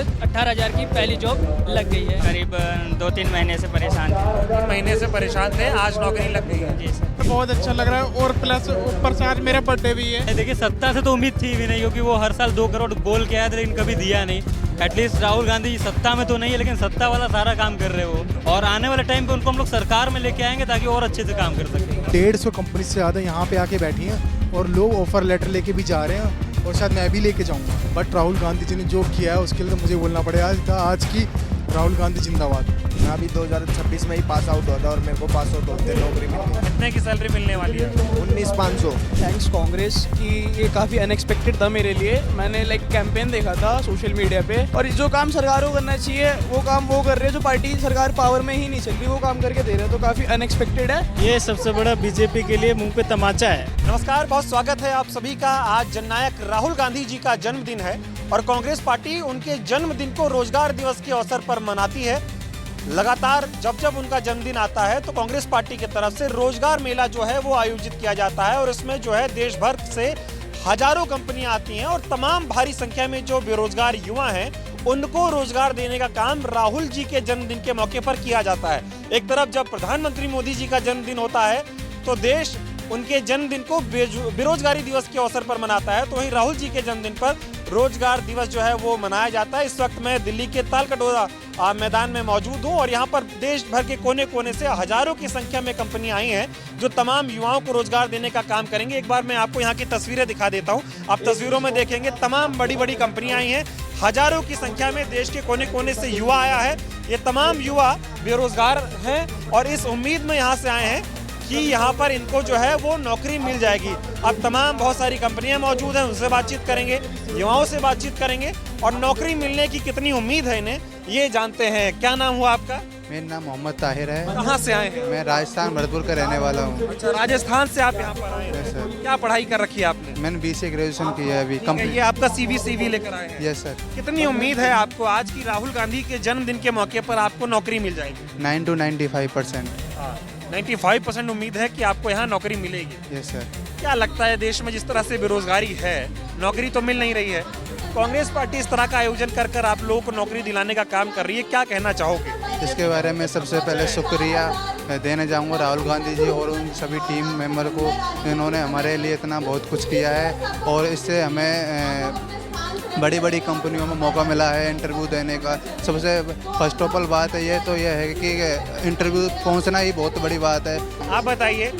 से 18,000 की पहली जॉब लग गई है। करीब 2-3 महीने से परेशान थे। महीने से परेशान थे, आज नौकरी लग गई है। जी सर। बहुत अच्छा लग रहा है और प्लस ऊपर से आज मेरा बर्थडे भी है। देखिए सत्ता से तो उम्मीद थी भी नहीं, क्योंकि वो हर साल 2 करोड़ बोल के आया था लेकिन कभी दिया नहीं। एटलीस्ट राहुल गांधी सत्ता में तो नहीं है लेकिन सत्ता वाला सारा काम कर रहे हो, और आने वाले टाइम पे उनको हम लोग सरकार में लेके आएंगे ताकि और अच्छे से काम कर सकें। 150 कंपनी से ज़्यादा यहाँ पे आके बैठी हैं और लोग ऑफर लेटर लेके भी जा रहे हैं और शायद मैं भी लेके जाऊँगा। बट राहुल गांधी जी ने जो किया है उसके लिए तो मुझे बोलना पड़ेगा आज की राहुल गांधी जिंदाबाद। मैं अभी 2026 में ही पास आउट हुआ था और मेरे को पास आउट होते नौकरी मिली। कितने की सैलरी मिलने वाली है? 19,500। थैंक्स कांग्रेस कि ये काफ़ी अनएक्सपेक्टेड था मेरे लिए। मैंने कैंपेन देखा था सोशल मीडिया पे, और जो काम सरकार को करना चाहिए वो काम वो कर रहे हैं। जो पार्टी सरकार पावर में ही नहीं चल रही वो काम करके दे रहे हैं, तो काफ़ी अनएक्सपेक्टेड है। ये सबसे बड़ा बीजेपी के लिए मुंह पे तमाचा है। नमस्कार, बहुत स्वागत है आप सभी का। आज जननायक राहुल गांधी जी का जन्मदिन है और कांग्रेस पार्टी उनके जन्मदिन को रोजगार दिवस के अवसर पर मनाती है। लगातार जब जब उनका जन्मदिन आता है तो कांग्रेस पार्टी की तरफ से रोजगार मेला जो है वो आयोजित किया जाता है, और इसमें जो है देश भर से हजारों कंपनियां आती हैं और तमाम भारी संख्या में जो बेरोजगार युवा हैं उनको रोजगार देने का काम राहुल जी के जन्मदिन के मौके पर किया जाता है। एक तरफ जब प्रधानमंत्री मोदी जी का जन्मदिन होता है तो देश उनके जन्मदिन को बेरोजगारी दिवस के अवसर पर मनाता है, तो वहीं राहुल जी के जन्मदिन पर रोजगार दिवस जो है वो मनाया जाता है। इस वक्त मैं दिल्ली के तालकटोरा मैदान में मौजूद हूँ और यहाँ पर देश भर के कोने कोने से हजारों की संख्या में कंपनियां आई हैं जो तमाम युवाओं को रोजगार देने का काम करेंगे। एक बार मैं आपको यहाँ की तस्वीरें दिखा देता हूँ। आप तस्वीरों में देखेंगे तमाम बड़ी बड़ी कंपनियां आई हैं, हजारों की संख्या में देश के कोने कोने से युवा आया है। ये तमाम युवा बेरोजगार हैं और इस उम्मीद में यहाँ से आए हैं कि यहाँ पर इनको जो है वो नौकरी मिल जाएगी। अब तमाम बहुत सारी कंपनियां मौजूद हैं, उनसे बातचीत करेंगे, युवाओं से बातचीत करेंगे और नौकरी मिलने की कितनी उम्मीद है इन्हें ये जानते हैं। क्या नाम हुआ आपका? मेरा नाम मोहम्मद ताहिर है। कहाँ से आए हैं? मैं राजस्थान भरतपुर का रहने वाला हूँ। अच्छा, राजस्थान से आप यहाँ पर आए हैं। Yes sir. क्या पढ़ाई कर रखी है आपने? मैंने BCA ग्रेजुएशन किया है अभी ठीक है, ये आपका CV लेकर आए हैं। Yes sir. कितनी उम्मीद है आपको आज की राहुल गांधी के जन्मदिन के मौके पर आपको नौकरी मिल जाएगी? 9 to 95%। 95% उम्मीद है कि आपको यहाँ नौकरी मिलेगी। Yes sir. क्या लगता है देश में जिस तरह से बेरोजगारी है, नौकरी तो मिल नहीं रही है, कांग्रेस पार्टी इस तरह का आयोजन कर कर आप लोगों को नौकरी दिलाने का काम कर रही है, क्या कहना चाहोगे? इसके बारे में सबसे पहले शुक्रिया देना चाहूँगा राहुल गांधी जी और उन सभी टीम मेंबर को, इन्होंने हमारे लिए इतना बहुत कुछ किया है और इससे हमें बड़ी बड़ी कंपनियों में मौका मिला है इंटरव्यू देने का। सबसे फर्स्ट ऑफ ऑल बात है ये तो यह है कि इंटरव्यू पहुंचना ही बहुत बड़ी बात है। आप बताइए,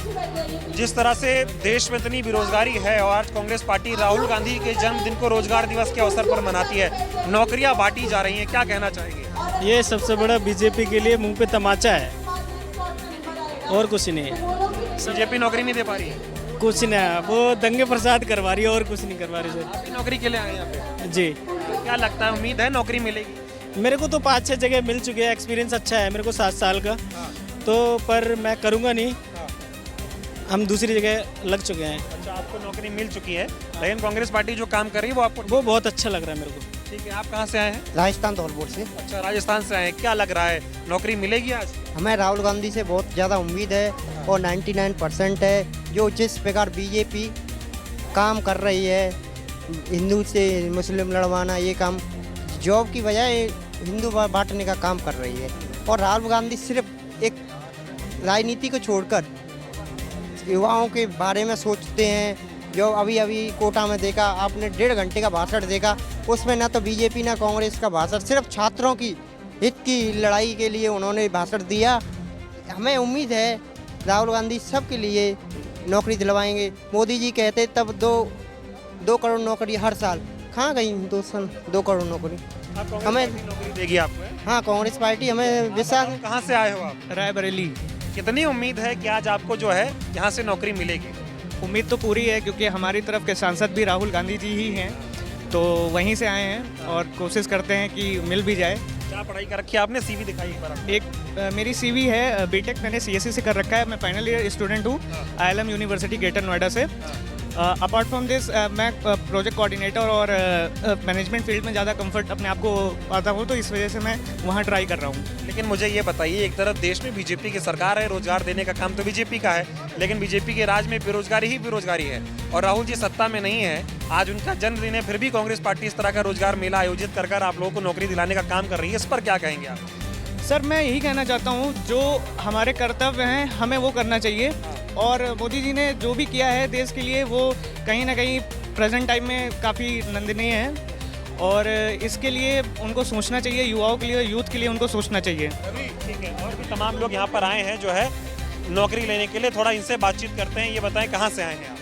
जिस तरह से देश में इतनी बेरोजगारी है और आज कांग्रेस पार्टी राहुल गांधी के जन्मदिन को रोजगार दिवस के अवसर पर मनाती है, नौकरियां बांटी जा रही हैं, क्या कहना चाहेंगे? ये सबसे बड़ा बीजेपी के लिए मुंह पे तमाचा है और कुछ नहीं है। बीजेपी नौकरी नहीं दे पा रही है? कुछ नहीं, वो दंगे प्रसाद करवा रही है और कुछ नहीं करवा रही सर। आप नौकरी के लिए आए हैं यहाँ पे? जी। क्या लगता है, उम्मीद है नौकरी मिलेगी? मेरे को तो 5-6 जगह मिल चुके हैं, एक्सपीरियंस अच्छा है मेरे को 7 साल का। तो पर मैं करूँगा नहीं, हम दूसरी जगह लग चुके हैं। अच्छा, आपको नौकरी मिल चुकी है लेकिन कांग्रेस पार्टी जो काम कर रही है वो आपको वो बहुत अच्छा लग रहा है मेरे को। ठीक है, आप कहाँ से आए हैं? राजस्थान धौलपुर से। अच्छा, राजस्थान से आए हैं, क्या लग रहा है नौकरी मिलेगी आज? हमें राहुल गांधी से बहुत ज़्यादा उम्मीद है और 99% है। जो जिस प्रकार बीजेपी काम कर रही है, हिंदू से मुस्लिम लड़वाना, ये काम जॉब की बजाय हिंदू बांटने का काम कर रही है। और राहुल गांधी सिर्फ एक राजनीति को छोड़कर युवाओं के बारे में सोचते हैं। जो अभी कोटा में देखा आपने, 1.5 घंटे का भाषण देखा, उसमें ना तो बीजेपी ना कांग्रेस का भाषण, सिर्फ छात्रों की हित की लड़ाई के लिए उन्होंने भाषण दिया। हमें उम्मीद है राहुल गांधी सबके लिए नौकरी दिलवाएंगे। मोदी जी कहते तब 2 करोड़ नौकरी हर साल, कहाँ गई 2 करोड़ नौकरी? हमें नौकरी देगी आपको? हाँ, कांग्रेस पार्टी हमें विश्वास। कहाँ से आए हो आप? रायबरेली। कितनी उम्मीद है कि आज आपको जो है यहाँ से नौकरी मिलेगी? उम्मीद तो पूरी है क्योंकि हमारी तरफ के सांसद भी राहुल गांधी जी ही हैं, तो वहीं से आए हैं और कोशिश करते हैं कि मिल भी जाए। क्या पढ़ाई कर रखी है आपने? CV दिखाई एक बार। एक मेरी CV है, बीटेक मैंने CSE से कर रखा है। मैं फाइनल ईयर स्टूडेंट हूँ ILM यूनिवर्सिटी ग्रेटर नोएडा से। अपार्ट फ्रॉम दिस मैं प्रोजेक्ट कोऑर्डिनेटर और मैनेजमेंट फील्ड में ज़्यादा कंफर्ट अपने आप को पाता हूँ, तो इस वजह से मैं वहाँ ट्राई कर रहा हूँ। लेकिन मुझे ये बताइए, एक तरफ देश में बीजेपी की सरकार है, रोजगार देने का काम तो बीजेपी का है, लेकिन बीजेपी के राज में बेरोजगारी ही बेरोजगारी है और राहुल जी सत्ता में नहीं है। आज उनका जन्मदिन है, फिर भी कांग्रेस पार्टी इस तरह का रोजगार मेला आयोजित कर आप लोगों को नौकरी दिलाने का काम कर रही है। इस पर क्या कहेंगे आप? सर मैं यही कहना चाहता हूँ, जो हमारे कर्तव्य हैं हमें वो करना चाहिए, और मोदी जी ने जो भी किया है देश के लिए वो कहीं ना कहीं प्रेजेंट टाइम में काफ़ी निंदनीय है, और इसके लिए उनको सोचना चाहिए, युवाओं के लिए, यूथ के लिए उनको सोचना चाहिए। ठीक है, और भी तमाम लोग यहाँ पर आए हैं जो है नौकरी लेने के लिए, थोड़ा इनसे बातचीत करते हैं। ये बताएं कहाँ से आए हैं आप?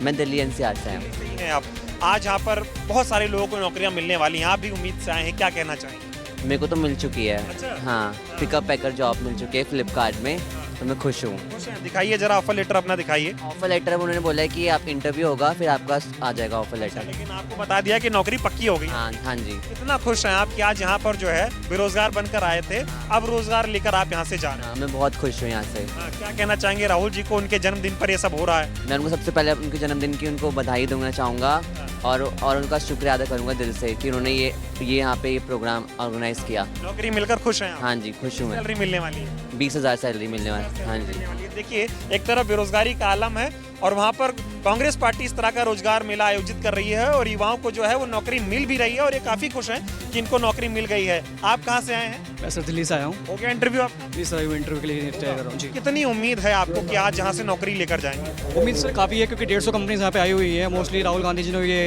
मैं दिल्ली NCR से आया हूँ। सही है आप। आज यहाँ पर बहुत सारे लोगों को नौकरियाँ मिलने वाली हैं, आप भी उम्मीद से आए हैं, क्या कहना चाहेंगे? मेरे को तो मिल चुकी है। अच्छा। हाँ, पिकअप पैकर जॉब मिल चुकी है फ्लिपकार्ट में, तो मैं खुश हूँ। दिखाइए जरा ऑफर लेटर अपना दिखाइए। ऑफर लेटर उन्होंने बोला है कि आप इंटरव्यू होगा फिर आपका आ जाएगा ऑफर लेटर। लेकिन आपको बता दिया कि नौकरी पक्की हो गई। हाँ जी। कितना खुश हैं आप कि आज यहाँ पर जो है बेरोजगार बनकर आए थे, अब रोजगार लेकर आप यहाँ से जा रहे हैं? मैं बहुत खुश हूँ यहाँ से। क्या कहना चाहेंगे राहुल जी को, उनके जन्मदिन पर ये सब हो रहा है? मैं उनको सबसे पहले उनके जन्मदिन की उनको बधाई दूंगा चाहूँगा, और उनका शुक्रिया अदा करूँगा दिल से कि उन्होंने ये यहाँ पे ये प्रोग्राम ऑर्गेनाइज किया। नौकरी मिलकर खुश हैं आप? हाँ जी, खुश हूँ मैं। सैलरी मिलने वाली है? 20,000 सैलरी मिलने वाली। हाँ जी। देखिए, एक तरफ बेरोजगारी का आलम है और वहाँ पर कांग्रेस पार्टी इस तरह का रोजगार मेला आयोजित कर रही है और युवाओं को जो है वो नौकरी मिल भी रही है और ये काफी खुश हैं कि इनको नौकरी मिल गई है। आप कहाँ से आए हैं? मैं सर दिल्ली से आया हूँ। हो गया इंटरव्यू आपका? इस इंटरव्यू के लिए तैयार कर रहा हूँ जी। कितनी उम्मीद है आपको कि आज यहाँ से नौकरी लेकर जाएंगे? उम्मीद सर काफ़ी है, क्योंकि 150 कंपनीज यहाँ पे आई हुई है। मोस्टली राहुल गांधी जी ने ये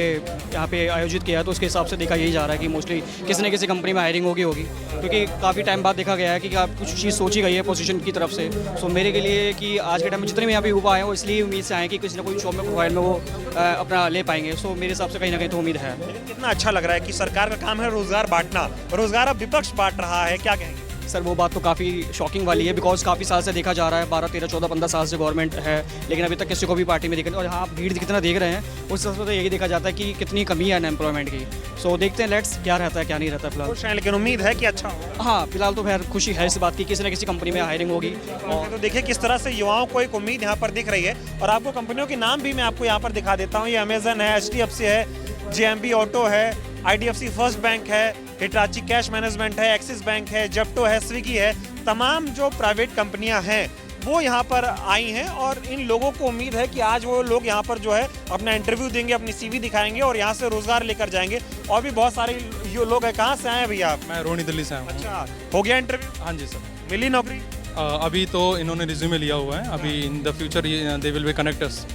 यहाँ पे आयोजित किया है, तो उसके हिसाब से देखा यही जा रहा है कि मोस्टली किसी न किसी कंपनी में हायरिंग होगी, क्योंकि काफ़ी टाइम बाद देखा गया है कि आप कुछ चीज़ सोची गई है पोजीशन की तरफ से। सो मेरे के लिए कि आज के टाइम में जितने भी यहाँ पे युवा आए वो इसलिए उम्मीद से आए कि किसी न कोई जॉब में प्रोफाइल में वो अपना ले पाएंगे। सो मेरे हिसाब से कहीं ना कहीं तो उम्मीद है। कितना अच्छा लग रहा है कि सरकार का काम है रोजगार बांटना, रोजगार अब विपक्ष बांट रहा है, क्या कहेंगे? सर वो बात तो काफ़ी शॉकिंग वाली है, बिकॉज काफ़ी साल से देखा जा रहा है, 12, 13, 14, 15 साल से गवर्नमेंट है, लेकिन अभी तक किसी को भी पार्टी में देखा। और हाँ, भीड़ कितना देख रहे हैं उस हिसाब से तो यही देखा जाता है कि कितनी कमी है अनएम्प्लॉयमेंट की। सो देखते हैं लेट्स क्या रहता है क्या नहीं रहता फिलहाल। खुश हैं, लेकिन उम्मीद है कि अच्छा होगा। हाँ, फिलहाल तो खैर खुशी है इस बात की किसी न किसी कंपनी में हायरिंग होगी। और तो देखिए किस तरह से युवाओं को एक उम्मीद यहाँ पर दिख रही है और आपको कंपनियों के नाम भी मैं आपको यहाँ पर दिखा देता हूँ। ये अमेजन है, HDFC है, JMB ऑटो है, IDFC फर्स्ट बैंक है, हिटाची कैश मैनेजमेंट है, एक्सिस बैंक है, जेप्टो है, स्विगी है। तमाम जो प्राइवेट कंपनियां हैं वो यहाँ पर आई हैं और इन लोगों को उम्मीद है कि आज वो लोग यहाँ पर जो है अपना इंटरव्यू देंगे, अपनी CV दिखाएंगे और यहाँ से रोजगार लेकर जाएंगे। और भी बहुत सारे लोग हैं। कहाँ से आए हैं भैया आप? मैं रोनी दिल्ली से आया हूँ। अच्छा, हो गया इंटरव्यू? हाँ जी सर। मिली नौकरी? अभी तो इन्होंने रिज्यूमे लिया हुआ है, अभी in the future they will be connect अस।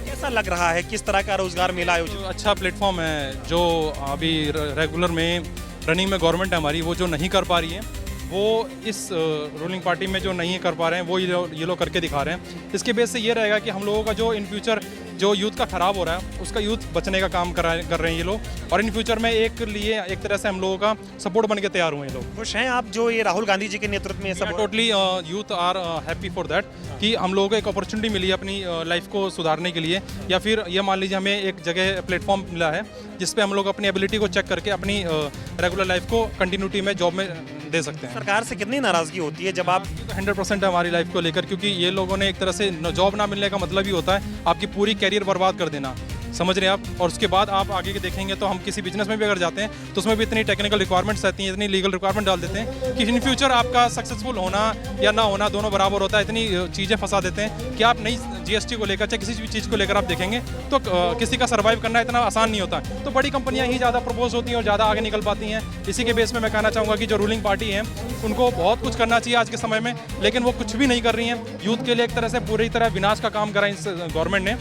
कैसा लग रहा है, किस तरह का रोजगार मेला आयोजित? अच्छा प्लेटफॉर्म है, जो अभी रेगुलर में रनिंग में गवर्नमेंट है हमारी, वो जो नहीं कर पा रही है वो इस रूलिंग पार्टी में जो नहीं कर पा रहे हैं वो ये लोग करके दिखा रहे हैं। इसके बेस से ये रहेगा कि हम लोगों का जो इन फ्यूचर जो यूथ का खराब हो रहा है उसका यूथ बचने का काम कर रहे हैं ये लोग, और इन फ्यूचर में एक तरह से हम लोगों का सपोर्ट बन के तैयार हुए हैं लोग। खुश हैं आप जो ये राहुल गांधी जी के नेतृत्व में सब? Totally youth are happy for that कि हम लोगों को एक अपॉर्चुनिटी मिली है अपनी लाइफ को सुधारने के लिए, या फिर ये मान लीजिए हमें एक जगह प्लेटफॉर्म मिला है जिस पे हम लोग अपनी एबिलिटी को चेक करके अपनी रेगुलर लाइफ को कंटिन्यूटी में जॉब में दे सकते हैं। सरकार से कितनी नाराजगी होती है जब आप? 100% है हमारी लाइफ को लेकर, क्योंकि ये लोगों ने एक तरह से जॉब ना मिलने का मतलब ही होता है आपकी पूरी कैरियर बर्बाद कर देना, समझ रहे हैं आप। और उसके बाद आप आगे के देखेंगे तो हम किसी बिजनेस में भी अगर जाते हैं तो उसमें भी इतनी टेक्निकल रिक्वायरमेंट्स रहती हैं, इतनी लीगल रिक्वायरमेंट डाल देते हैं कि इन फ्यूचर आपका सक्सेसफुल होना या ना होना दोनों बराबर होता है। इतनी चीज़ें फंसा देते हैं कि आप नई GST को लेकर चाहे किसी भी चीज़ को लेकर आप देखेंगे तो किसी का सर्वाइव करना इतना आसान नहीं होता। तो बड़ी कंपनियां ही ज़्यादा प्रपोज होती हैं और ज़्यादा आगे निकल पाती हैं। इसी के बेस में मैं कहना चाहूँगा कि जो रूलिंग पार्टी है उनको बहुत कुछ करना चाहिए आज के समय में, लेकिन वो कुछ भी नहीं कर रही हैं। यूथ के लिए एक तरह से पूरी तरह विनाश का काम करा इस गवर्नमेंट ने।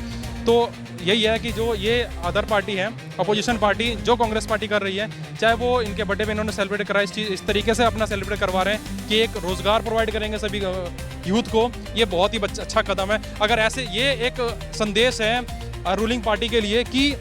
तो यही है कि जो ये अदर पार्टी है, अपोजिशन पार्टी जो कांग्रेस पार्टी कर रही है, चाहे वो इनके बर्थडे पे इन्होंने सेलिब्रेट करा इस तरीके से अपना सेलिब्रेट करवा रहे हैं कि एक रोज़गार प्रोवाइड करेंगे सभी यूथ को, ये बहुत ही अच्छा कदम है। अगर ऐसे ये एक संदेश है रूलिंग पार्टी के लिए कि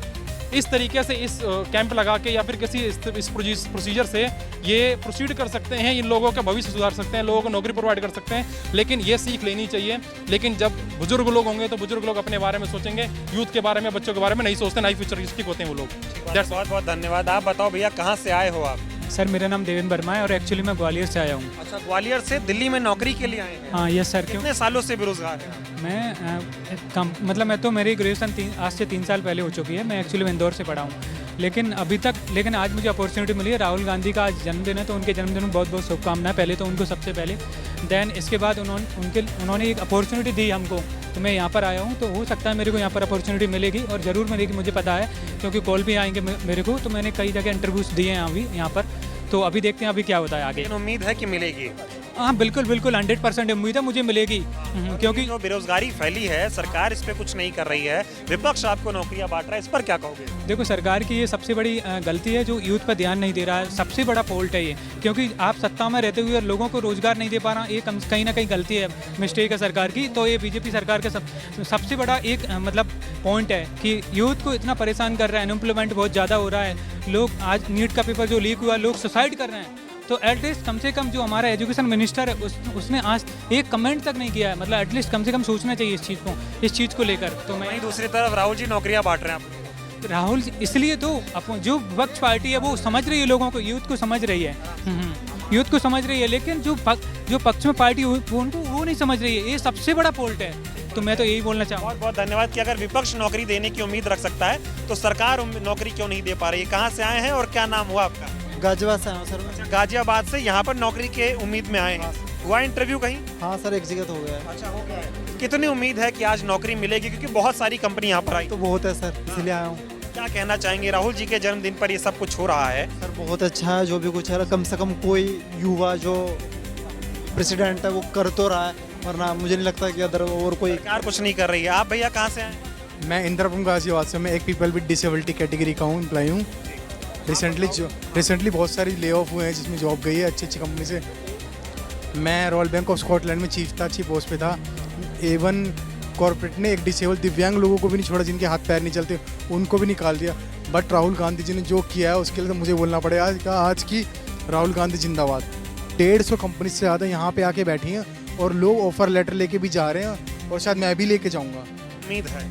इस तरीके से इस कैंप लगा के या फिर किसी इस प्रोसीजर से ये प्रोसीड कर सकते हैं, इन लोगों का भविष्य सुधार सकते हैं, लोगों को नौकरी प्रोवाइड कर सकते हैं, लेकिन ये सीख लेनी चाहिए। लेकिन जब बुजुर्ग लोग होंगे तो बुजुर्ग लोग अपने बारे में सोचेंगे, यूथ के बारे में, बच्चों के बारे में नहीं सोचते, ना ही फ्यूचरिस्टिक होते हैं वो लोग। बहुत बहुत धन्यवाद। आप बताओ भैया कहाँ से आए हो आप? सर मेरा नाम देवेंद्र वर्मा है और एक्चुअली मैं ग्वालियर से आया हूँ। अच्छा, ग्वालियर से दिल्ली में नौकरी के लिए आए हैं? हाँ यस सर। क्यों? कितने सालों से बेरोजगार हैं? मैं तो मेरी ग्रेजुएशन आज से 3 साल पहले हो चुकी है। मैं एक्चुअली इंदौर से पढ़ा हूँ, लेकिन आज मुझे अपॉर्चुनिटी मिली है। राहुल गांधी का आज जन्मदिन है तो उनके जन्मदिन में बहुत बहुत शुभकामनाएं पहले तो उनको, सबसे पहले। देन इसके बाद उन्होंने एक अपॉर्चुनिटी दी हमको, तो मैं यहाँ पर आया हूँ। तो हो सकता है मेरे को यहाँ पर अपॉर्चुनिटी मिलेगी और ज़रूर मिलेगी, मुझे पता है, क्योंकि कॉल भी आएंगे मेरे को। तो मैंने कई जगह इंटरव्यूज़ दिए हैं अभी यहाँ पर, तो अभी देखते हैं अभी क्या होता है आगे। उम्मीद है कि मिलेगी? हाँ बिल्कुल 100% उम्मीद है मुझे मिलेगी, क्योंकि जो बेरोजगारी फैली है, सरकार इस पे कुछ नहीं कर रही है, विपक्ष आपको नौकरियां बांट रहा है, इस पर क्या कहोगे? देखो सरकार की ये सबसे बड़ी गलती है, जो यूथ पर ध्यान नहीं दे रहा है, सबसे बड़ा फॉल्ट है ये। क्योंकि आप सत्ता में रहते हुए लोगों को रोजगार नहीं दे पा रहा, ये कहीं ना कहीं गलती है, मिस्टेक है सरकार की। तो ये बीजेपी सरकार का सबसे बड़ा एक पॉइंट है कि यूथ को इतना परेशान कर रहा है, अनएम्प्लॉयमेंट बहुत ज़्यादा हो रहा है। लोग आज नीट का पेपर जो लीक हुआ, लोग सुसाइड कर रहे हैं। तो एटलीस्ट कम से कम जो हमारा एजुकेशन मिनिस्टर है उसने आज एक कमेंट तक नहीं किया है। एटलीस्ट कम से कम सोचना चाहिए इस चीज़ को लेकर। तो मैं दूसरी तरफ राहुल जी नौकरियां बांट रहे हैं आपको। राहुल जी इसलिए तो जो विपक्ष पार्टी है वो समझ रही है लोगों को, यूथ को समझ रही है, यूथ को समझ रही है, लेकिन जो पक्ष में पार्टी उनको वो नहीं समझ रही है। ये सबसे बड़ा फॉल्ट है। तो मैं तो यही बोलना चाहूँगा। बहुत बहुत धन्यवाद कि अगर विपक्ष नौकरी देने की उम्मीद रख सकता है तो सरकार नौकरी क्यों नहीं दे पा रही है? कहाँ से आए हैं और क्या नाम हुआ आपका? गाजियाबाद से आया हूँ सर। गाजियाबाद से यहाँ पर नौकरी के उम्मीद में आए हैं। हुआ इंटरव्यू कहीं? हाँ सर, एक जगह तो हो गया। अच्छा, हो गया है। कितनी उम्मीद है कि आज नौकरी मिलेगी, क्योंकि बहुत सारी कंपनी यहाँ पर आई? तो बहुत है सर, इसलिए आया हूँ। क्या कहना चाहेंगे? राहुल जी के जन्मदिन पर ये सब कुछ हो रहा है। सर बहुत अच्छा है, जो भी कुछ है, कम से कम कोई युवा जो प्रेसिडेंट है वो कर तो रहा है, वरना मुझे नहीं लगता कि अदर और कोई सरकार कुछ नहीं कर रही है। आप भैया कहाँ से आए? मैं इंद्रपुर गाजियाबाद से, मैं एक पीपल विद डिसेबिलिटी कैटेगरी का हूँ, एम्प्लॉय हूँ। रिसेंटली बहुत सारी ले ऑफ हुए हैं जिसमें जॉब गई है अच्छी कंपनी से। मैं रॉयल बैंक ऑफ स्कॉटलैंड में चीफ पोस्ट पे था। A1 कॉर्पोरेट ने एक डिसेबल दिव्यांग लोगों को भी नहीं छोड़ा, जिनके हाथ पैर नहीं चलते, उनको भी निकाल दिया। बट राहुल गांधी जी ने जो किया है उसके लिए तो मुझे बोलना पड़ेगा आज की राहुल गांधी जिंदाबाद। 150 कंपनी से ज़्यादा यहाँ पे आके बैठी हैं और लोग ऑफर लेटर लेके भी जा रहे हैं, और शायद मैं भी लेके जाऊँगा।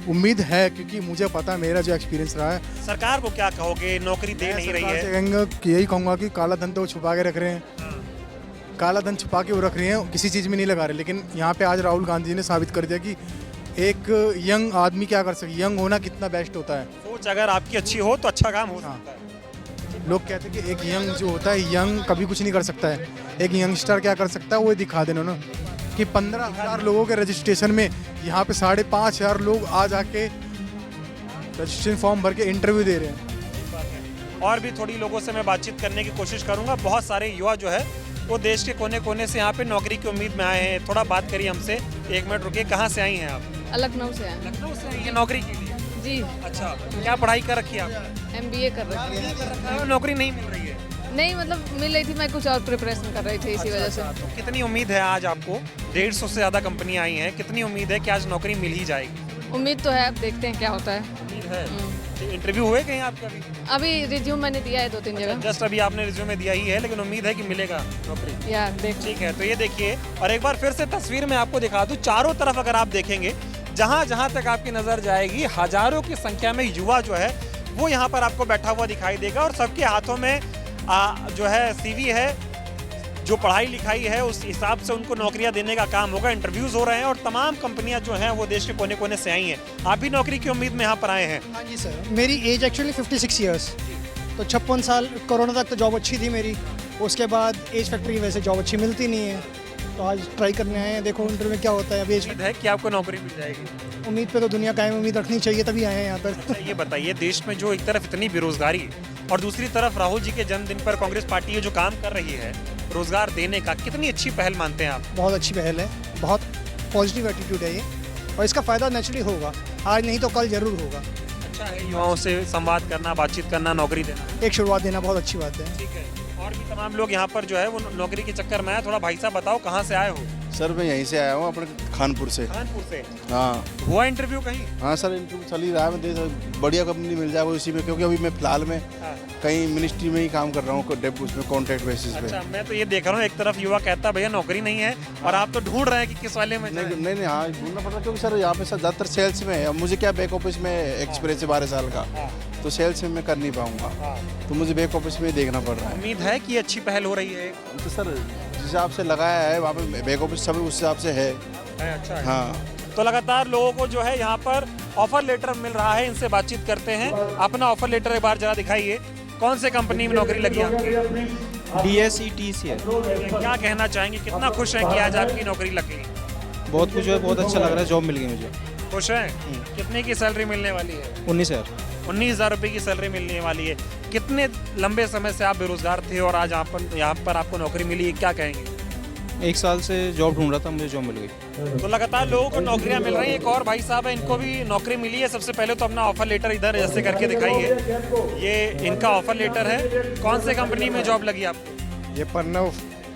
उम्मीद है क्योंकि मुझे पता है, मेरा जो एक्सपीरियंस रहा है। सरकार को क्या कहोगे? नौकरी दे नहीं रही है। यही कहूँगा कि काला धन तो वो छुपा के रख रहे हैं, काला धन छुपा के वो रख रहे हैं, किसी चीज़ में नहीं लगा रहे। लेकिन यहाँ पे आज राहुल गांधी जी ने साबित कर दिया कि एक यंग आदमी क्या कर सकता, यंग होना कितना बेस्ट होता है। सोच अगर आपकी अच्छी हो तो अच्छा काम हो सकता है। लोग कहते हैं कि एक यंग जो होता है, यंग कभी कुछ नहीं कर सकता है। एक यंगस्टर क्या कर सकता है वो दिखा देना ना, कि 15,000 लोगों के रजिस्ट्रेशन में यहाँ पे 5,500 लोग आज आके रजिस्ट्रेशन फॉर्म भर के इंटरव्यू दे रहे हैं। और भी थोड़ी लोगों से मैं बातचीत करने की कोशिश करूंगा। बहुत सारे युवा जो है वो देश के कोने कोने से यहाँ पे नौकरी की उम्मीद में आए हैं। थोड़ा बात करिए हमसे। 1 मिनट रुकिए। कहाँ से आई हैं आप? लखनऊ से आए। लखनऊ से आई हैं नौकरी के लिए? जी। अच्छा, क्या पढ़ाई कर रखी है आप? MBA कर रखी है। नौकरी नहीं मिल रही है? नहीं, मिल रही थी, मैं कुछ और प्रिपरेशन कर रही थी इसी वजह से। तो कितनी उम्मीद है आज आपको? 150 से ज़्यादा कंपनी आई हैं, कितनी उम्मीद है कि आज नौकरी मिल ही जाएगी? उम्मीद तो है, अब देखते हैं क्या होता है। उम्मीद है। इंटरव्यू हुए कहीं आपके? अभी रिज्यूम मैंने दिया है 2-3 जगह। जस्ट अभी आपने रिज्यूमे दिया ही है, लेकिन उम्मीद है कि मिलेगा नौकरी। यार देख, ठीक है। तो ये देखिए, और एक बार फिर से तस्वीर में आपको दिखा दूं, चारों तरफ अगर आप देखेंगे, जहाँ जहाँ तक आपकी नज़र जाएगी, हजारों की संख्या में युवा जो है वो यहाँ पर आपको बैठा हुआ दिखाई देगा, और सबके हाथों में जो है CV है, जो पढ़ाई लिखाई है उस हिसाब से उनको नौकरियां देने का काम होगा। इंटरव्यूज़ हो रहे हैं और तमाम कंपनियां जो हैं वो देश के कोने कोने से आई हैं। आप भी नौकरी की उम्मीद में यहाँ पर आए हैं? हाँ जी सर, मेरी एज एक्चुअली 56 ईयर्स, तो 56 साल कोरोना तक तो जॉब अच्छी थी मेरी। उसके बाद एज फैक्ट्री की वजह से जॉब अच्छी मिलती नहीं है, तो आज ट्राई करने आए हैं। देखो इंटरव्यू में क्या होता है। अभी उम्मीद है कि आपको नौकरी मिल जाएगी? उम्मीद पे तो दुनिया कायम, उम्मीद रखनी चाहिए, तभी आए हैं यहाँ पर। ये बताइए, देश में जो एक तरफ इतनी बेरोजगारी और दूसरी तरफ राहुल जी के जन्मदिन पर कांग्रेस पार्टी ये जो काम कर रही है रोजगार देने का, कितनी अच्छी पहल मानते हैं आप? बहुत अच्छी पहल है, बहुत पॉजिटिव एटीट्यूड है ये, और इसका फ़ायदा नेचुरली होगा, आज नहीं तो कल जरूर होगा। अच्छा है युवाओं से संवाद करना, बातचीत करना, नौकरी देना, एक शुरुआत देना बहुत अच्छी बात है। ठीक है। और भी तमाम लोग यहाँ पर जो है वो नौकरी के चक्कर में आए। थोड़ा भाई साहब बताओ, कहाँ से आए हो? सर मैं यहीं से आया हूँ, अपने खानपुर से। कानपुर से? हाँ। हुआ इंटरव्यू कहीं? हाँ सर, इंटरव्यू चल ही रहा है। मैं बढ़िया कंपनी मिल जाए वो इसी में, क्योंकि अभी मैं फिलहाल में कहीं मिनिस्ट्री में ही काम कर रहा हूँ, उसमें कॉन्ट्रैक्ट बेसिस पे। अच्छा, मैं तो ये देख रहा हूँ, एक तरफ युवा कहता भैया नौकरी नहीं है, और आप तो ढूंढ रहे हैं कि किस वाले में जाएं। नहीं, हाँ ढूंढना पड़ता, क्योंकि सर यहाँ पे सर ज़्यादातर सेल्स में है। मुझे क्या बैक ऑफिस में एक्सपीरियंस है 12 साल का, तो सेल्स में मैं कर नहीं पाऊँगा, तो मुझे बैक ऑफिस में देखना पड़ रहा है। उम्मीद है कि अच्छी पहल हो रही है। तो सर जिस हिसाब से लगाया है वहाँ पे बैक ऑफिस सब उस हिसाब से है। अच्छा है। हाँ, तो लगातार लोगों को जो है यहाँ पर ऑफर लेटर मिल रहा है, इनसे बातचीत करते हैं। अपना ऑफर लेटर एक बार जरा दिखाइए, कौन से कंपनी में नौकरी लगी आपकी? DSETCL। क्या कहना चाहेंगे, कितना खुश हैं कि आज आपकी नौकरी लग गई? बहुत कुछ है, बहुत अच्छा लग रहा है, जॉब मिल गई मुझे। खुश हैं? कितने की सैलरी मिलने वाली है? 19,000 रुपये की सैलरी मिलने वाली है। कितने लंबे समय से आप बेरोजगार थे और आज यहाँ पर आपको नौकरी मिली है, क्या कहेंगे? 1 साल से जॉब ढूंढ रहा था, मुझे जॉब मिल गई। तो लगातार लोगों को नौकरियां मिल रही हैं। एक और भाई साहब है, इनको भी नौकरी मिली है। सबसे पहले तो अपना ऑफर लेटर इधर ऐसे करके दिखाइए, ये इनका ऑफर लेटर है। कौन से कंपनी में जॉब लगी आपको? ये प्रणव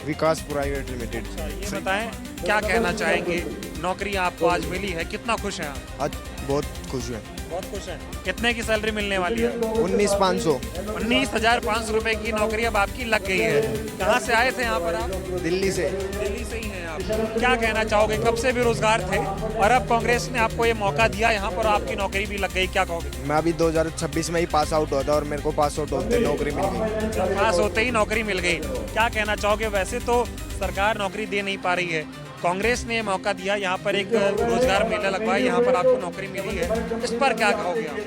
विकास प्राइवेट लिमिटेड। ये बताएं, क्या कहना चाहेंगे, नौकरी आपको आज मिली है, कितना खुश हैं आप? आज बहुत खुश है। बहुत खुश हैं। कितने की सैलरी मिलने वाली है? 19,500। 19,500 रुपए की नौकरी अब आपकी लग गई है। कहाँ से आए थे यहाँ पर आप? दिल्ली से। दिल्ली से ही हैं आप। क्या कहना चाहोगे, कब से बेरोजगार थे और अब कांग्रेस ने आपको ये मौका दिया यहाँ पर, आपकी नौकरी भी लग गई, क्या कहोगे? मैं अभी 2026 में ही पास आउट हुआ था और मेरे को पास आउट होते नौकरी मिल गई। पास होते ही नौकरी मिल गई। क्या कहना चाहोगे, वैसे तो सरकार नौकरी दे नहीं पा रही है, कांग्रेस ने मौका दिया, यहाँ पर एक रोजगार मेला लगवाया, यहाँ पर आपको नौकरी मिली है, इस पर क्या कहोगे आप?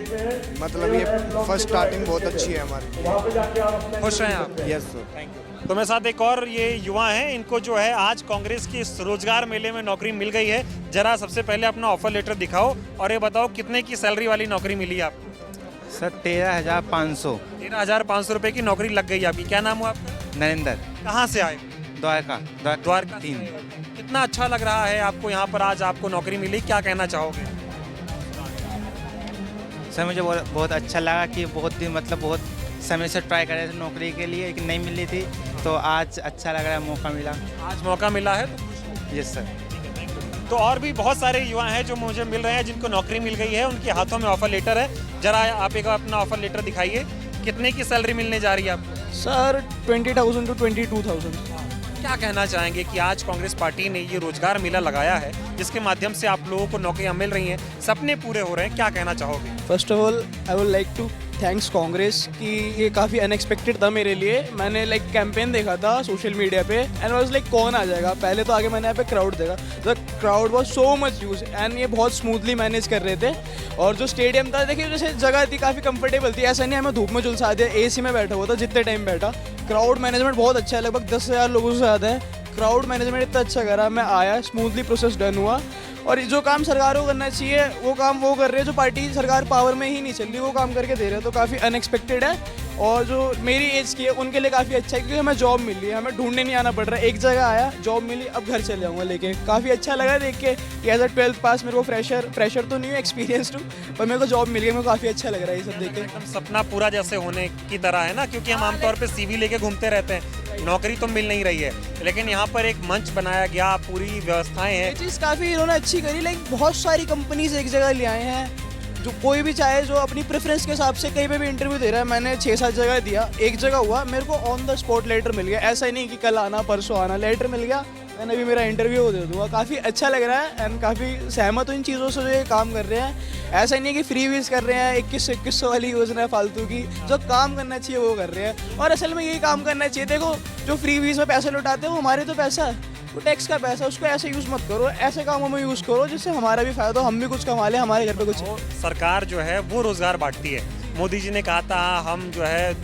मतलब ये फर्स्ट स्टार्टिंग बहुत अच्छी है हमारी। खुश हैं आप? Yes sir, thank you. तो मेरे साथ एक और ये युवा हैं, इनको जो है आज कांग्रेस के इस रोजगार मेले में नौकरी मिल गई है। जरा सबसे पहले अपना ऑफर लेटर दिखाओ और ये बताओ कितने की सैलरी वाली नौकरी मिली है आपको? सर 13,500। 13,500 रुपए की नौकरी लग गई आपकी। क्या नाम हुआ आपका? नरेंद्र। कहाँ से आए? द्वारका 3। कितना अच्छा लग रहा है आपको यहाँ पर आज आपको नौकरी मिली, क्या कहना चाहोगे? सर मुझे बहुत अच्छा लगा कि बहुत दिन मतलब बहुत समय से ट्राई कर रहे थे नौकरी के लिए, लेकिन नहीं मिली थी, तो आज अच्छा लग रहा है, मौका मिला। आज मौका मिला है तो खुश हो? Yes sir. तो और भी बहुत सारे युवा हैं जो मुझे मिल रहे हैं, जिनको नौकरी मिल गई है, उनके हाथों में ऑफर लेटर है। जरा आप एक अपना ऑफर लेटर दिखाइए, कितने की सैलरी मिलने जा रही है आपको? Sir 20,000 to 22,000। क्या कहना चाहेंगे कि आज कांग्रेस पार्टी ने ये रोजगार मेला लगाया है, जिसके माध्यम से आप लोगों को नौकरियां मिल रही हैं, सपने पूरे हो रहे हैं, क्या कहना चाहोगे? First of all I would like to thanks Congress कि ये काफ़ी अनएक्सपेक्टेड था मेरे लिए। मैंने लाइक कैंपेन देखा था सोशल मीडिया पे एंड वाज लाइक कौन आ जाएगा, पहले तो आगे मैंने यहाँ पे क्राउड देखा, the crowd was so much use and ये बहुत स्मूथली मैनेज कर रहे थे। और जो स्टेडियम था, देखिए जैसे जगह थी काफ़ी कंफर्टेबल थी, ऐसा नहीं हमें धूप में झुलसा दिया, AC में बैठा हुआ था जितने टाइम बैठा। क्राउड मैनेजमेंट बहुत अच्छा है, लगभग 10,000 लोगों से ज़्यादा है। क्राउड मैनेजमेंट इतना अच्छा करा, मैं आया, स्मूथली प्रोसेस डन हुआ। और जो काम सरकार को करना चाहिए वो काम वो कर रहे हैं, जो पार्टी सरकार पावर में ही नहीं चल रही वो काम करके दे रहे हैं, तो काफ़ी अनएक्सपेक्टेड है। और जो मेरी एज की है उनके लिए काफ़ी अच्छा है, क्योंकि हमें जॉब मिली है, हमें ढूंढने नहीं आना पड़ रहा है, एक जगह आया, जॉब मिली, अब घर चले जाऊँगा लेके। काफ़ी अच्छा लगा देख के कि एज अ 12th पास मेरे को प्रेशर तो नहीं है, एक्सपीरियंस टू, पर मेरे को जॉब मिल गई, मेरे को काफ़ी अच्छा लग रहा है ये सब देख के। एकदम सपना पूरा जैसे होने की तरह है ना, क्योंकि हम आमतौर पर CV लेके घूमते रहते हैं, नौकरी तो मिल नहीं रही है, लेकिन यहाँ पर एक मंच बनाया गया, पूरी व्यवस्थाएं हैं। ये चीज़ काफ़ी इन्होंने अच्छी करी, लाइक बहुत सारी कंपनीज एक जगह ले आए हैं, जो कोई भी चाहे जो अपनी प्रेफरेंस के हिसाब से कहीं पे भी इंटरव्यू दे रहा है। मैंने 6-7 जगह दिया, एक जगह हुआ मेरे को ऑन द स्पॉट लेटर मिल गया, ऐसा ही नहीं कि कल आना परसों आना, लेटर मिल गया, मैंने अभी मेरा इंटरव्यू दे दूँगा। काफ़ी अच्छा लग रहा है एंड काफ़ी सहमत हूँ इन चीज़ों से जो ये काम कर रहे हैं। ऐसा नहीं है कि फ्री वीज कर रहे हैं, 2100 वाली योजना है फालतू की, जो काम करना चाहिए वो कर रहे हैं। और असल में यही काम करना चाहिए। देखो जो फ्री वीज में पैसे लौटाते हैं वो हमारे तो पैसा है, वो टैक्स का पैसा, उसको ऐसे यूज़ मत करो, ऐसे कामों में यूज़ करो जिससे हमारा भी फायदा हो, हम भी कुछ कमा लें, हमारे घर पे कुछ। सरकार जो है वो रोजगार बांटती है। मोदी जी ने कहा था हम जो है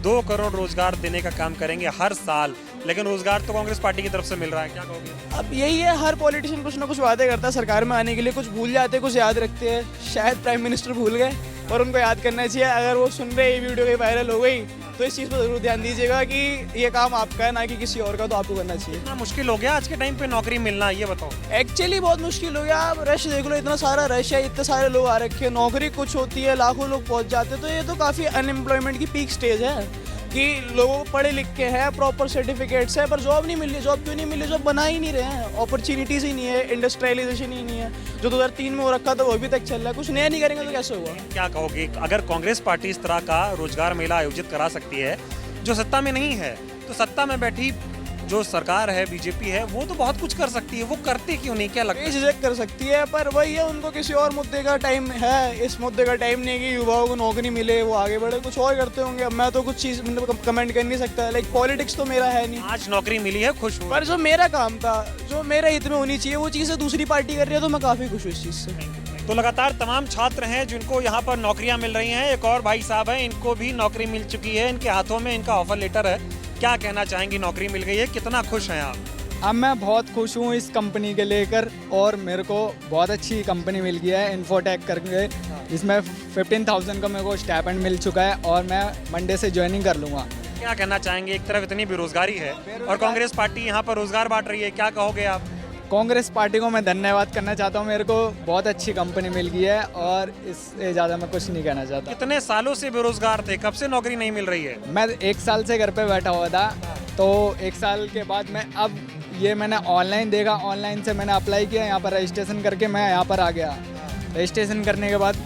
2 करोड़ रोजगार देने का काम करेंगे हर साल, लेकिन रोजगार तो कांग्रेस पार्टी की तरफ से मिल रहा है, क्या कहोगे? अब यही है, हर पॉलिटिशियन कुछ ना कुछ वादे करता है सरकार में आने के लिए, कुछ भूल जाते हैं, कुछ याद रखते हैं। शायद प्राइम मिनिस्टर भूल गए और उनको याद करना चाहिए। अगर वो सुन रहे ये वीडियो कहीं वायरल हो गई तो इस चीज़ पर जरूर ध्यान दीजिएगा कि ये काम आपका है ना कि किसी और का, तो आपको करना चाहिए। इतना मुश्किल हो गया आज के टाइम पे नौकरी मिलना, ये बताओ। एक्चुअली बहुत मुश्किल हो गया। आप रश देख लो, इतना सारा रश है, इतने सारे लोग आ रखे हैं, नौकरी कुछ होती है, लाखों लोग पहुंच जाते हैं, तो ये तो काफ़ी अनएम्प्लॉयमेंट की पीक स्टेज है कि लोगों को पढ़े लिख के हैं, प्रॉपर सर्टिफिकेट्स है, पर जॉब नहीं मिल रही। जॉब क्यों नहीं मिल रही? जॉब बना ही नहीं रहे हैं, अपॉर्चुनिटीज़ ही नहीं है, इंडस्ट्रियलाइजेशन ही नहीं है। जो 2003 में हो रखा था वो अभी तक चल रहा है, कुछ नया नहीं करेंगे तो कैसे होगा? क्या कहोगे, अगर कांग्रेस पार्टी इस तरह का रोजगार मेला आयोजित करा सकती है जो सत्ता में नहीं है, तो सत्ता में बैठी जो सरकार है बीजेपी है वो तो बहुत कुछ कर सकती है, वो करते क्यों नहीं, क्या लगता है? झिझक कर सकती है, पर वही है, उनको किसी और मुद्दे का टाइम है, इस मुद्दे का टाइम नहीं है कि युवाओं को नौकरी मिले, वो आगे बढ़े, कुछ और करते होंगे। अब मैं तो कुछ चीज़ मतलब कमेंट कर नहीं सकता, लाइक पॉलिटिक्स तो मेरा है नहीं। आज नौकरी मिली है, खुश हूँ। पर जो मेरा काम था, जो मेरे हित में होनी चाहिए, वो चीज़ें दूसरी पार्टी कर रही है, तो मैं काफ़ी खुश हूँ इस चीज़ से। तो लगातार तमाम छात्र हैं जिनको यहाँ पर नौकरियाँ मिल रही हैं। एक और भाई साहब हैं, इनको भी नौकरी मिल चुकी है, इनके हाथों में इनका ऑफर लेटर है। क्या कहना चाहेंगी, नौकरी मिल गई है, कितना खुश हैं आप? अब मैं बहुत खुश हूँ इस कंपनी के लेकर, और मेरे को बहुत अच्छी कंपनी मिल गई है इन्फोटेक करके, जिसमें 15,000 का मेरे को स्टाइपेंड मिल चुका है, और मैं मंडे से ज्वाइनिंग कर लूँगा। क्या कहना चाहेंगे, एक तरफ इतनी बेरोजगारी है और कांग्रेस पार्टी यहाँ पर रोजगार बांट रही है, क्या कहोगे आप? कांग्रेस पार्टी को मैं धन्यवाद करना चाहता हूँ, मेरे को बहुत अच्छी कंपनी मिल गई है, और इससे ज़्यादा मैं कुछ नहीं कहना चाहता। कितने सालों से बेरोजगार थे, कब से नौकरी नहीं मिल रही है? मैं 1 साल से घर पे बैठा हुआ था, तो 1 साल के बाद मैंने ऑनलाइन देखा, ऑनलाइन से मैंने अप्लाई किया, यहाँ पर रजिस्ट्रेशन करके मैं यहाँ पर आ गया। रजिस्ट्रेशन करने के बाद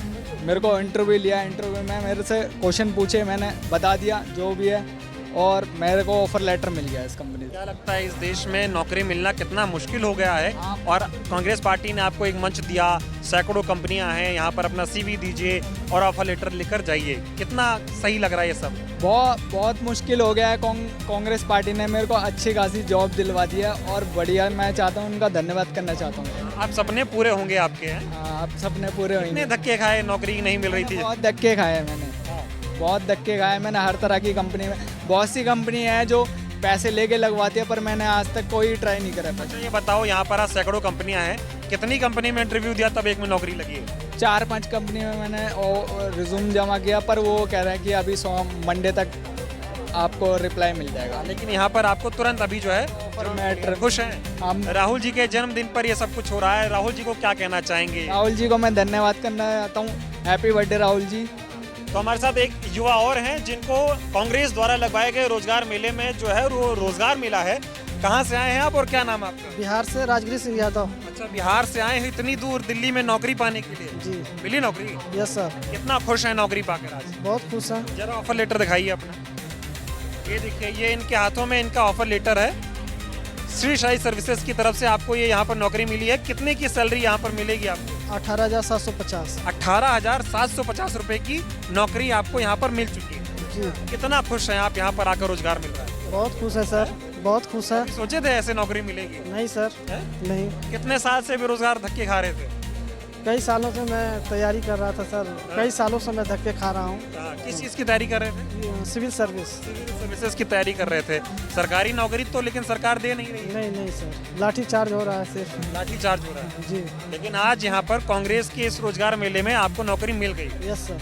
मेरे को इंटरव्यू लिया, इंटरव्यू में मेरे से क्वेश्चन पूछे, मैंने बता दिया जो भी है, और मेरे को ऑफर लेटर मिल गया इस कंपनी से। क्या लगता है इस देश में नौकरी मिलना कितना मुश्किल हो गया है, और कांग्रेस पार्टी ने आपको एक मंच दिया, सैकड़ों कंपनियां हैं, यहाँ पर अपना CV दीजिए और ऑफर लेटर लेकर जाइए, कितना सही लग रहा है ये सब? बहुत मुश्किल हो गया है। कांग्रेस पार्टी ने मेरे को अच्छी खासी जॉब दिलवा दी है, और बढ़िया, मैं चाहता हूँ उनका धन्यवाद करना चाहता हूँ। आप सपने पूरे होंगे आपके हैं? हाँ, आप सपने पूरे होंगे। कितने धक्के खाए, नौकरी नहीं मिल रही थी? बहुत धक्के खाए मैंने, बहुत धक्के खाए मैंने हर तरह की कंपनी में। बहुत सी कंपनी है जो पैसे लेके लगवाती है, पर मैंने आज तक कोई ट्राई नहीं करा। अच्छा ये बताओ, यहाँ पर आज सैकड़ों कंपनियां हैं, कितनी कंपनी में इंटरव्यू दिया तब एक में नौकरी लगी है? 4-5 कंपनी में मैंने रिज्यूम जमा किया, पर वो कह रहे हैं कि अभी मंडे तक आपको रिप्लाई मिल जाएगा। लेकिन यहाँ पर आपको तुरंत अभी जो है मैं खुश हैं। हम राहुल जी के जन्मदिन पर ये सब कुछ हो रहा है, राहुल जी को क्या कहना चाहेंगे? राहुल जी को मैं धन्यवाद करना चाहता हूँ, हैप्पी बर्थडे राहुल जी। तो हमारे साथ एक युवा और हैं जिनको कांग्रेस द्वारा लगवाए गए रोजगार मेले में जो है वो रोजगार मिला है। कहाँ से आए हैं आप और क्या नाम है आपका? बिहार से राजगिरी सिंह यादव। अच्छा, बिहार से आए हैं इतनी दूर दिल्ली में नौकरी पाने के लिए? जी। मिली नौकरी? Yes sir. कितना खुश हैं नौकरी पाकर आज? बहुत खुश हैं। जरा ऑफर लेटर दिखाइए अपना। ये देखिए, ये इनके हाथों में इनका ऑफर लेटर है। श्री साई सर्विसेज की तरफ से आपको ये यहाँ पर नौकरी मिली है। कितने की सैलरी यहाँ पर मिलेगी आपको? 18,750। 18,750 रुपए की नौकरी आपको यहाँ पर मिल चुकी है। जी। कितना खुश हैं आप, यहाँ पर आकर रोजगार मिल रहा है? बहुत खुश है सर, बहुत खुश है। सोचे थे ऐसे नौकरी मिलेगी? नहीं सर, नहीं। कितने साल से बेरोजगार धक्के खा रहे थे? कई सालों से मैं तैयारी कर रहा था सर, कई सालों से मैं धक्के खा रहा हूँ। किस चीज़ की तैयारी कर रहे थे? Civil service. सिविल सर्विसेज की तैयारी कर रहे थे। सरकारी नौकरी तो लेकिन सरकार दे नहीं रही है। नहीं नहीं सर, लाठी चार्ज हो रहा है सिर्फ। लाठी चार्ज हो रहा है जी। लेकिन आज यहाँ पर कांग्रेस के इस रोजगार मेले में आपको नौकरी मिल गई। Yes sir.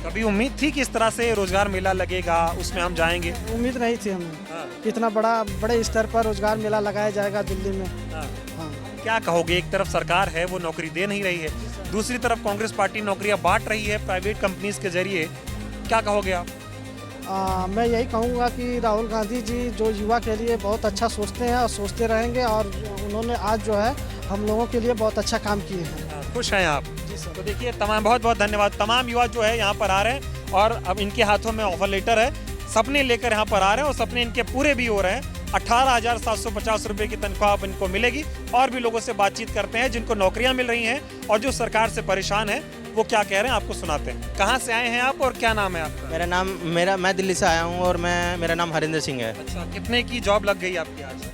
कभी उम्मीद थी कि इस तरह से रोजगार मेला लगेगा, उसमें हम जाएंगे? उम्मीद नहीं थी हमें, इतना बड़े स्तर पर रोजगार मेला लगाया जाएगा दिल्ली में। हाँ। क्या कहोगे, एक तरफ सरकार है वो नौकरी दे नहीं रही है, दूसरी तरफ कांग्रेस पार्टी नौकरियां बांट रही है प्राइवेट कंपनीज के जरिए, क्या कहोगे आप? मैं यही कहूँगा कि राहुल गांधी जी जो युवा के लिए बहुत अच्छा सोचते हैं और सोचते रहेंगे, और उन्होंने आज जो है हम लोगों के लिए बहुत अच्छा काम किए हैं। खुश हैं आप? जी सर। तो देखिए, तमाम बहुत बहुत धन्यवाद। तमाम युवा जो है यहाँ पर आ रहे हैं और अब इनके हाथों में ऑफर लेटर है, सपने लेकर यहाँ पर आ रहे हैं और सपने इनके पूरे भी हो रहे हैं। 18,750 रुपये की तनख्वाह अब इनको मिलेगी। और भी लोगों से बातचीत करते हैं जिनको नौकरियां मिल रही हैं और जो सरकार से परेशान है, वो क्या कह रहे हैं आपको सुनाते हैं। कहाँ से आए हैं आप और क्या नाम है आपका? मैं दिल्ली से आया हूँ और मेरा नाम हरिंदर सिंह है। अच्छा, कितने की जॉब लग गई आपकी आज?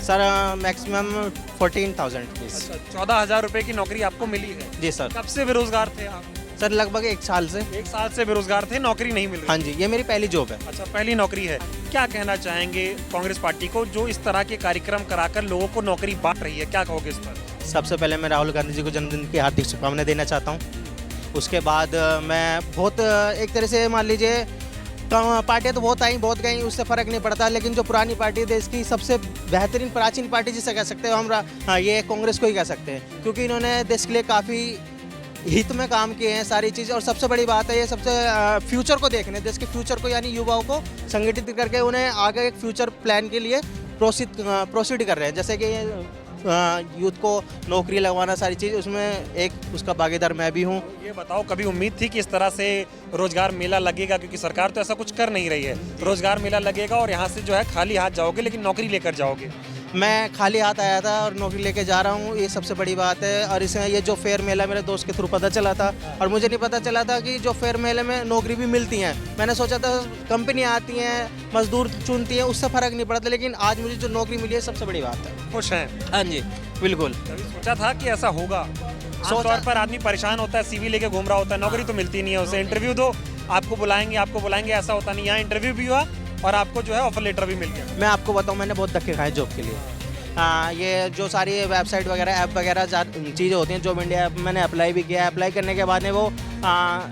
Sir maximum 14,000 rupees. अच्छा, 14,000 रुपये की नौकरी आपको मिली है? जी सर। कब से बेरोजगार थे आप? सर लगभग 1 साल से। 1 साल से बेरोजगार थे, नौकरी नहीं मिल रही? हाँ जी, ये मेरी पहली जॉब है। अच्छा, पहली नौकरी है। क्या कहना चाहेंगे कांग्रेस पार्टी को जो इस तरह के कार्यक्रम कराकर लोगों को नौकरी बांट रही है, क्या कहोगे इस पर? सबसे पहले मैं राहुल गांधी जी को जन्मदिन की हार्दिक शुभकामनाएं देना चाहता हूँ। उसके बाद मैं बहुत एक तरह से मान लीजिए पार्टियाँ तो बहुत आई बहुत गई, उससे फ़र्क नहीं पड़ता, लेकिन जो पुरानी पार्टी देश की सबसे बेहतरीन प्राचीन पार्टी जिसे कह सकते हो हम, हाँ ये कांग्रेस को ही कह सकते हैं, क्योंकि इन्होंने देश के लिए काफ़ी हित में काम किए हैं सारी चीज़। और सबसे बड़ी बात है ये सबसे फ्यूचर को देखने, देश के फ्यूचर को यानी युवाओं को संगठित करके उन्हें आगे एक फ्यूचर प्लान के लिए प्रोसीड कर रहे हैं। जैसे कि यूथ को नौकरी लगवाना, सारी चीज़ उसमें एक उसका भागीदार मैं भी हूँ। ये बताओ, कभी उम्मीद थी कि इस तरह से रोजगार मेला लगेगा? क्योंकि सरकार तो ऐसा कुछ कर नहीं रही है। रोजगार मेला लगेगा और यहाँ से जो है खाली हाथ जाओगे, लेकिन नौकरी लेकर जाओगे। मैं खाली हाथ आया था और नौकरी लेके जा रहा हूँ, ये सबसे बड़ी बात है। और इसमें ये जो फेयर मेला मेरे दोस्त के थ्रू पता चला था, और मुझे नहीं पता चला था कि जो फेयर मेले में नौकरी भी मिलती हैं। मैंने सोचा था कंपनी आती हैं, मजदूर चुनती हैं, उससे फ़र्क नहीं पड़ता, लेकिन आज मुझे जो नौकरी मिली है सबसे बड़ी बात है। खुश हैं? हाँ जी बिल्कुल। कभी सोचा था कि ऐसा होगा? आमतौर पर आदमी परेशान होता है, CV लेके घूम रहा होता है, नौकरी तो मिलती नहीं है उसे। इंटरव्यू दो, आपको बुलाएंगे, ऐसा होता नहीं। यहाँ इंटरव्यू भी हुआ और आपको जो है ऑफर लेटर भी मिल गया। मैं आपको बताऊँ, मैंने बहुत धक्के खाए जॉब के लिए। ये जो सारी वेबसाइट वगैरह ऐप वगैरह चीज़ें होती हैं, जॉब इंडिया ऐप मैंने अप्लाई भी किया। अप्लाई करने के बाद में वो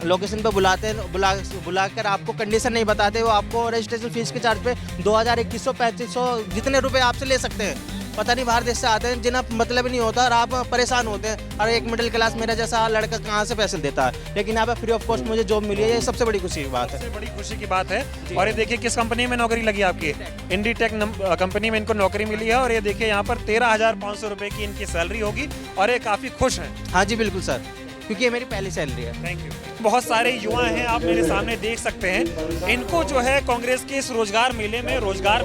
लोकेशन पे बुलाकर आपको कंडीशन नहीं बताते, वो आपको रजिस्ट्रेशन फीस के चार्ज पे 2000, 2100, 3500 जितने रुपए आपसे ले सकते हैं। पता नहीं बाहर देश से आते हैं जिन्हें मतलब ही नहीं होता, और आप परेशान होते हैं। और एक मिडिल क्लास मेरा जैसा लड़का कहाँ से पैसे देता है, लेकिन यहाँ पे फ्री ऑफ कॉस्ट मुझे जॉब मिली है, ये सबसे बड़ी खुशी की बात है। सबसे बड़ी खुशी की बात है। और ये देखिए किस कंपनी में नौकरी लगी आपकी? इंडीटेक कंपनी में इनको नौकरी मिली है। और ये देखिए यहाँ पर 13,500 रुपये की इनकी सैलरी होगी, और ये काफ़ी खुश हैं। हाँ जी बिल्कुल सर, क्योंकि ये मेरी पहली सैलरी है। Thank you. बहुत सारे युवा हैं, आप मेरे सामने देख सकते हैं। इनको जो है कांग्रेस के इस रोजगार मेले में रोजगार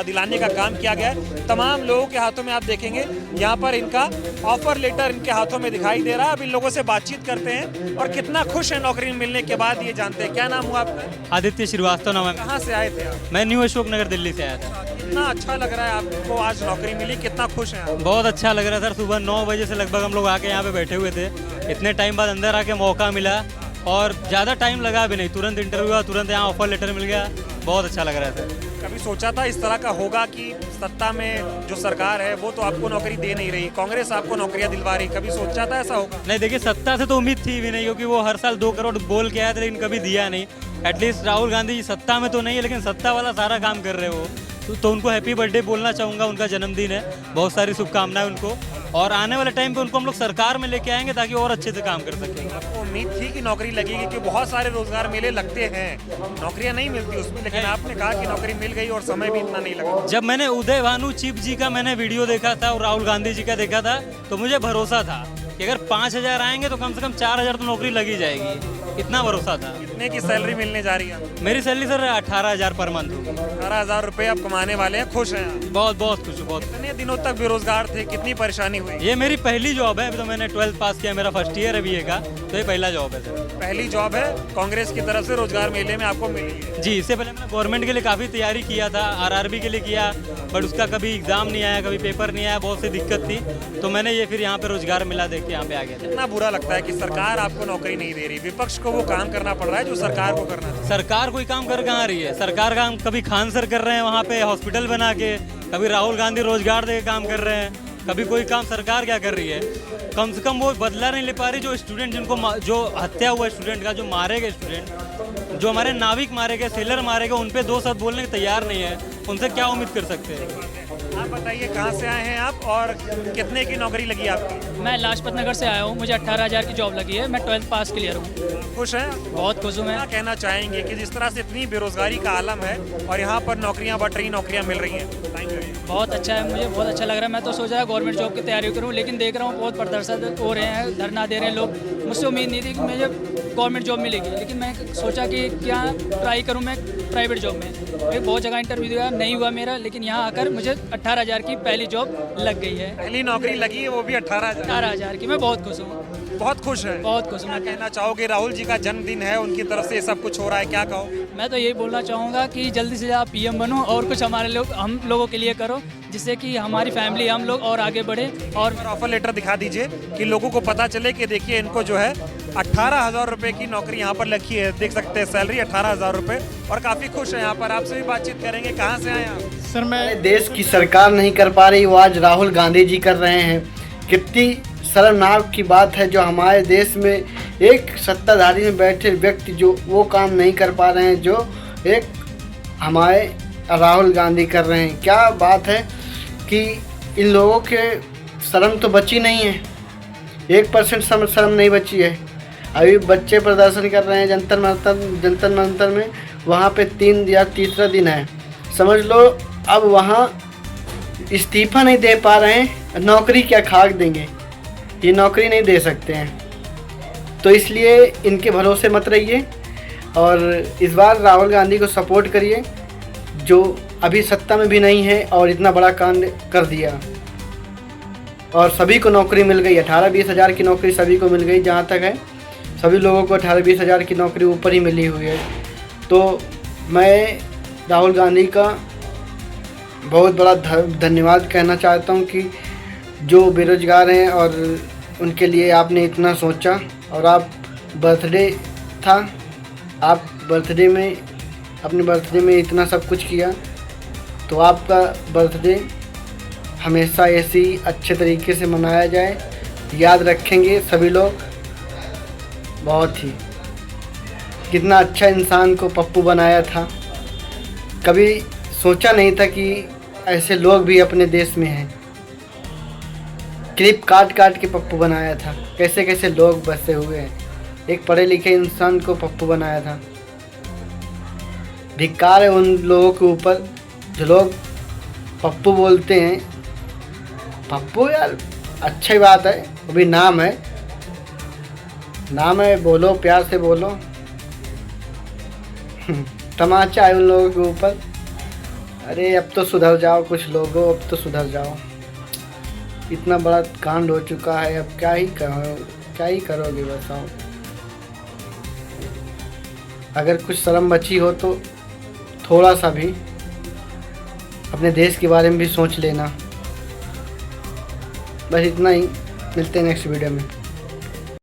दिलाने का काम किया गया है। तमाम लोगों के हाथों में आप देखेंगे यहाँ पर इनका ऑफर लेटर इनके हाथों में दिखाई दे रहा है। अब इन लोगों से बातचीत करते हैं और कितना खुश है नौकरी मिलने के बाद, ये जानते हैं। क्या नाम हुआ आपका? आदित्य श्रीवास्तव नाम है। कहाँ से आए थे आप? मैं न्यू अशोक नगर दिल्ली से आया था। कितना अच्छा लग रहा है आपको, आज नौकरी मिली, कितना खुश हैं आप? बहुत अच्छा लग रहा है सर। सुबह 9 बजे से लगभग हम लोग आके यहाँ पे बैठे हुए थे। इतने टाइम बाद अंदर आके मौका मिला, और ज़्यादा टाइम लगा भी नहीं, तुरंत इंटरव्यू हुआ, तुरंत यहाँ ऑफर लेटर मिल गया। बहुत अच्छा लग रहा है सर। कभी सोचा था इस तरह का होगा कि सत्ता में जो सरकार है वो तो आपको नौकरी दे नहीं रही, कांग्रेस आपको नौकरियां दिलवा रही, कभी सोचा था ऐसा होगा? नहीं, देखिए सत्ता से तो उम्मीद थी भी नहीं, क्योंकि वो हर साल 2 करोड़ बोल के आया था, लेकिन कभी दिया नहीं। एटलीस्ट राहुल गांधी जी सत्ता में तो नहीं है, लेकिन सत्ता वाला सारा काम कर रहे हो, तो उनको हैप्पी बर्थडे बोलना चाहूँगा। उनका जन्मदिन है, बहुत सारी शुभकामनाएं उनको। और आने वाले टाइम पे उनको हम लोग सरकार में लेके आएंगे ताकि और अच्छे से काम कर सकेंगे। आपको उम्मीद थी कि नौकरी लगेगी, क्योंकि बहुत सारे रोजगार मेले लगते हैं, नौकरियां नहीं मिलती उसमें, लेकिन आपने कहा कि नौकरी मिल गई और समय भी इतना नहीं लगा। जब मैंने उदय भानु चीफ जी का मैंने वीडियो देखा था और राहुल गांधी जी का देखा था, तो मुझे भरोसा था कि अगर 5,000 आएंगे तो कम से कम 4,000 तो नौकरी लगी जाएगी। इतना भरोसा था। कितने की सैलरी मिलने जा रही है? मेरी सैलरी सर 18,000 पर मंथ होगी। 18,000 रुपये आप कमाने वाले हैं, खुश हैं? बहुत बहुत खुश हूँ। बहुत। कितने दिनों तक बेरोजगार थे, कितनी परेशानी हुई? ये मेरी पहली जॉब है। अभी तो मैंने 12th पास किया, मेरा फर्स्ट ईयर है BA का, तो ये पहला जॉब है सर। पहली जॉब है, कांग्रेस की तरफ से रोजगार मेले में आपको मिली है? जी, इससे पहले मैंने गवर्नमेंट के लिए काफ़ी तैयारी किया था, RRB के लिए किया, बट उसका कभी एग्जाम नहीं आया, कभी पेपर नहीं आया, बहुत सी दिक्कत थी। तो मैंने ये फिर यहाँ पे रोजगार मिला देख के यहाँ पे आ गया था। कितना बुरा लगता है कि सरकार आपको नौकरी नहीं दे रही, विपक्ष को वो काम करना पड़ रहा है जो सरकार को करना था। सरकार कोई काम कर कहाँ रही है? सरकार काम कभी खान सर कर रहे हैं वहाँ पे हॉस्पिटल बना के, कभी राहुल गांधी रोजगार दे के काम कर रहे हैं, कभी कोई काम सरकार क्या कर रही है? कम से कम वो बदला नहीं ले पा रही। जो स्टूडेंट जिनको जो हत्या हुआ स्टूडेंट का, जो मारे गए स्टूडेंट, जो हमारे नाविक मारे गए, सेलर मारे गए, उन पे 2 शब्द बोलने के तैयार नहीं है। उनसे क्या उम्मीद कर सकते हैं? आप बताइए कहाँ से आए हैं आप और कितने की नौकरी लगी आपकी? मैं लाजपत नगर से आया हूँ, मुझे 18,000 की जॉब लगी है। मैं 12th पास क्लियर हूँ। खुश हैं? बहुत खुश हूँ मैं। क्या कहना चाहेंगे कि जिस तरह से इतनी बेरोजगारी का आलम है और यहाँ पर नौकरियाँ बढ़ रही, नौकरियाँ मिल रही हैं? Thank you. बहुत अच्छा है, मुझे बहुत अच्छा लग रहा है। मैं तो सोच रहा गवर्नमेंट जॉब की तैयारी करूँ, लेकिन देख रहा हूँ बहुत प्रदर्शन हो रहे हैं, धरना दे रहे हैं लोग। मुझसे उम्मीद नहीं थी कि मुझे गवर्नमेंट जॉब मिलेगी, लेकिन मैं सोचा कि क्या ट्राई करूँ मैं प्राइवेट जॉब में। मैं बहुत जगह इंटरव्यू दिया, नहीं हुआ मेरा, लेकिन यहाँ आकर मुझे 18,000 की पहली जॉब लग गई है। पहली नौकरी लगी है, वो भी 18,000 की। मैं बहुत खुश हूँ। बहुत खुश है? बहुत खुश हूँ। क्या कहना चाहोगे? राहुल जी का जन्मदिन है, उनकी तरफ से सब कुछ हो रहा है, क्या कहो? मैं तो यही बोलना चाहूँगा कि जल्दी से आप PM बनो और कुछ हम लोगों के लिए करो, जिससे कि हमारी फैमिली, हम लोग और आगे बढ़े। और ऑफर लेटर दिखा दीजिए कि लोगों को पता चले कि देखिए इनको जो है 18,000 रुपये की नौकरी यहाँ पर लगी है। देख सकते हैं सैलरी 18,000 रुपये, और काफ़ी खुश है यहाँ पर। आपसे भी बातचीत करेंगे। कहाँ से आए आप? सर मैं देश की सरकार नहीं कर पा रही, वो आज राहुल गांधी जी कर रहे हैं। कितनी शर्मनाक की बात है जो हमारे देश में एक सत्ताधारी में बैठे व्यक्ति जो वो काम नहीं कर पा रहे हैं जो एक हमारे राहुल गांधी कर रहे हैं। क्या बात है कि इन लोगों के शर्म तो बची नहीं है, 1% शर्म नहीं बची है। अभी बच्चे प्रदर्शन कर रहे हैं जंतर मंतर में, वहाँ पे 3 या तीसरा दिन है, समझ लो। अब वहाँ इस्तीफा नहीं दे पा रहे हैं नौकरी क्या खाक देंगे, ये नौकरी नहीं दे सकते हैं। तो इसलिए इनके भरोसे मत रहिए और इस बार राहुल गांधी को सपोर्ट करिए, जो अभी सत्ता में भी नहीं है और इतना बड़ा कांड कर दिया और सभी को नौकरी मिल गई। 18-20 हज़ार की नौकरी सभी को मिल गई, जहाँ तक है सभी लोगों को 18-20 हज़ार की नौकरी ऊपर ही मिली हुई है। तो मैं राहुल गांधी का बहुत बड़ा धन्यवाद कहना चाहता हूँ कि जो बेरोजगार हैं और उनके लिए आपने इतना सोचा और आप बर्थडे था, आप बर्थडे में अपने बर्थडे में इतना सब कुछ किया, तो आपका बर्थडे हमेशा ऐसे ही अच्छे तरीके से मनाया जाए। याद रखेंगे सभी लोग। बहुत ही कितना अच्छा इंसान को पप्पू बनाया था, कभी सोचा नहीं था कि ऐसे लोग भी अपने देश में हैं। क्लिप काट काट के पप्पू बनाया था, कैसे कैसे लोग बसे हुए हैं। एक पढ़े लिखे इंसान को पप्पू बनाया था। धिक्कार है उन लोगों के ऊपर जो लोग पप्पू बोलते हैं। पप्पू यार अच्छी बात है, वो भी नाम है, बोलो प्यार से बोलो। तमाचा है उन लोगों के ऊपर। अरे अब तो सुधर जाओ कुछ लोगों, अब तो सुधर जाओ। इतना बड़ा कांड हो चुका है, अब क्या ही करोगे बताओ। अगर कुछ शर्म बची हो तो थोड़ा सा भी अपने देश के बारे में भी सोच लेना। बस इतना ही, मिलते हैं नेक्स्ट वीडियो में।